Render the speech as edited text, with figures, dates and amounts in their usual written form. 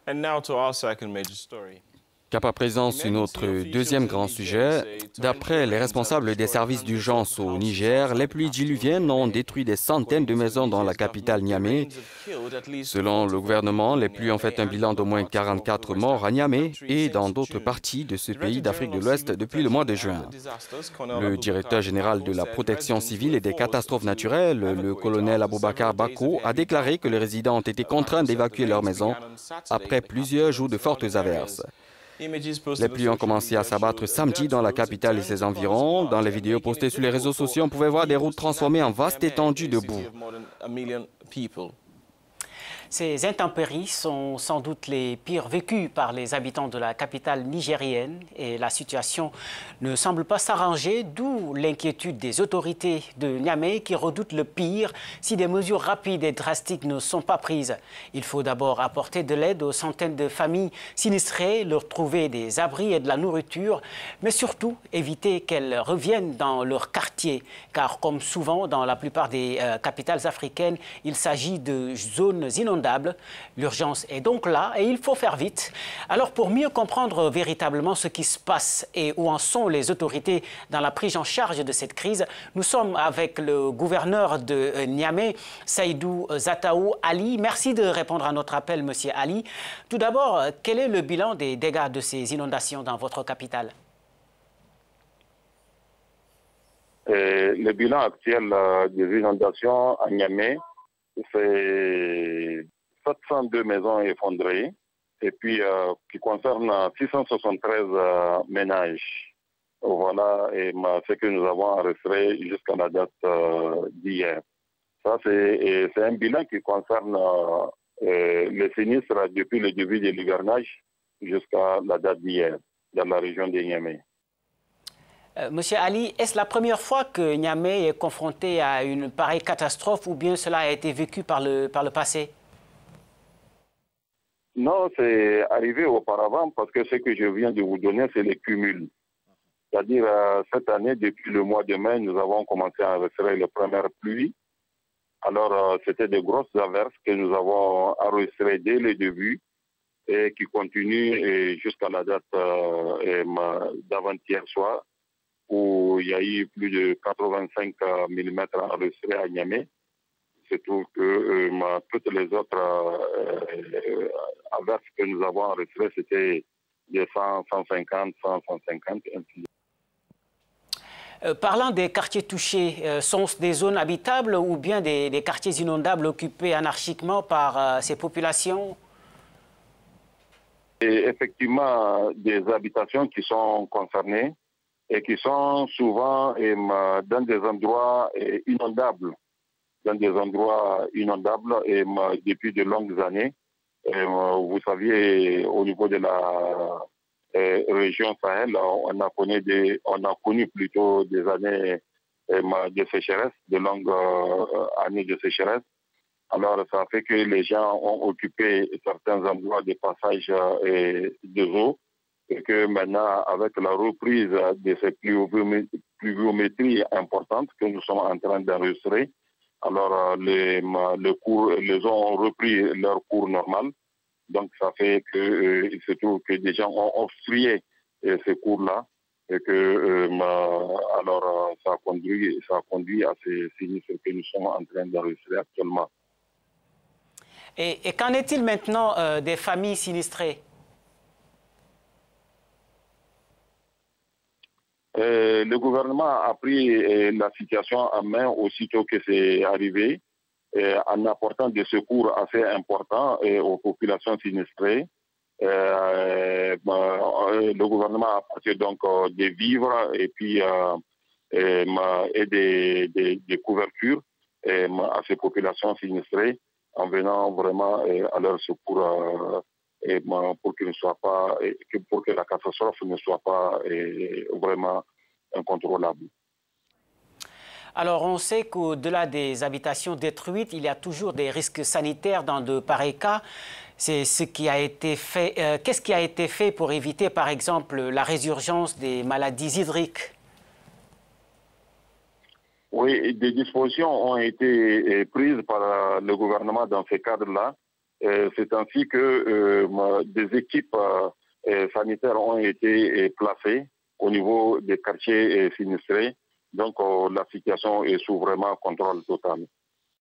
And now to our second major story. Cap à présent sur notre deuxième grand sujet. D'après les responsables des services d'urgence au Niger, les pluies diluviennes ont détruit des centaines de maisons dans la capitale Niamey. Selon le gouvernement, les pluies ont fait un bilan d'au moins 44 morts à Niamey et dans d'autres parties de ce pays d'Afrique de l'Ouest depuis le mois de juin. Le directeur général de la protection civile et des catastrophes naturelles, le colonel Aboubakar Bako, a déclaré que les résidents ont été contraints d'évacuer leurs maisons après plusieurs jours de fortes averses. Les pluies ont commencé à s'abattre samedi dans la capitale et ses environs. Dans les vidéos postées sur les réseaux sociaux, on pouvait voir des routes transformées en vastes étendues de boue. Ces intempéries sont sans doute les pires vécues par les habitants de la capitale nigérienne et la situation ne semble pas s'arranger, d'où l'inquiétude des autorités de Niamey qui redoutent le pire si des mesures rapides et drastiques ne sont pas prises. Il faut d'abord apporter de l'aide aux centaines de familles sinistrées, leur trouver des abris et de la nourriture, mais surtout éviter qu'elles reviennent dans leur quartier, car comme souvent dans la plupart des capitales africaines, il s'agit de zones inondables. L'urgence est donc là et il faut faire vite. Alors pour mieux comprendre véritablement ce qui se passe et où en sont les autorités dans la prise en charge de cette crise, nous sommes avec le gouverneur de Niamey, Saïdou Zataou Ali. Merci de répondre à notre appel, Monsieur Ali. Tout d'abord, quel est le bilan des dégâts de ces inondations dans votre capitale? Le bilan actuel des inondations à Niamey, c'est 702 maisons effondrées et puis qui concerne 673 ménages. Voilà ce que nous avons enregistré jusqu'à la date d'hier. Ça, c'est un bilan qui concerne les sinistres depuis le début de l'hivernage jusqu'à la date d'hier dans la région de Niamey. Monsieur Ali, est-ce la première fois que Niamey est confronté à une pareille catastrophe ou bien cela a été vécu par le passé? Non, c'est arrivé auparavant parce que ce que je viens de vous donner, c'est les cumuls. C'est-à-dire, cette année, depuis le mois de mai, nous avons commencé à enregistrer les premières pluies. Alors, c'était de grosses averses que nous avons enregistrées dès le début et qui continuent jusqu'à la date d'avant-hier soir, où il y a eu plus de 85 mm enregistrés à Niamey. C'est tout que toutes les autres averses que nous avons enregistrées, c'était de 100, 150, 100, 150, ainsi. Parlant des quartiers touchés, sont-ce des zones habitables ou bien des quartiers inondables occupés anarchiquement par ces populations? Et effectivement, des habitations qui sont concernées et qui sont souvent dans des endroits inondables. Et depuis de longues années. Vous saviez, au niveau de la région Sahel, on a connu plutôt des années de sécheresse, de longues années de sécheresse. Alors, ça fait que les gens ont occupé certains endroits de passage de eau et que maintenant, avec la reprise de ces pluviométries importantes que nous sommes en train d'enregistrer, alors les eaux ont repris leur cours normal. Donc, ça fait que il se trouve que des gens ont obstrué ces cours-là et que alors ça a conduit à ces sinistres que nous sommes en train d'enregistrer actuellement. Et qu'en est-il maintenant des familles sinistrées? Le gouvernement a pris la situation en main aussitôt que c'est arrivé, en apportant des secours assez importants aux populations sinistrées. Le gouvernement a apporté donc des vivres et puis des couvertures à ces populations sinistrées, en venant vraiment à leur secours pour que la catastrophe ne soit pas vraiment incontrôlable. Alors, on sait qu'au-delà des habitations détruites, il y a toujours des risques sanitaires dans de pareils cas. C'est ce qui a été fait. Qu'est-ce qui a été fait pour éviter, par exemple, la résurgence des maladies hydriques? Oui, des dispositions ont été prises par le gouvernement dans ce cadre-là. C'est ainsi que des équipes sanitaires ont été placées au niveau des quartiers sinistrés. Donc la situation est sous vraiment contrôle total.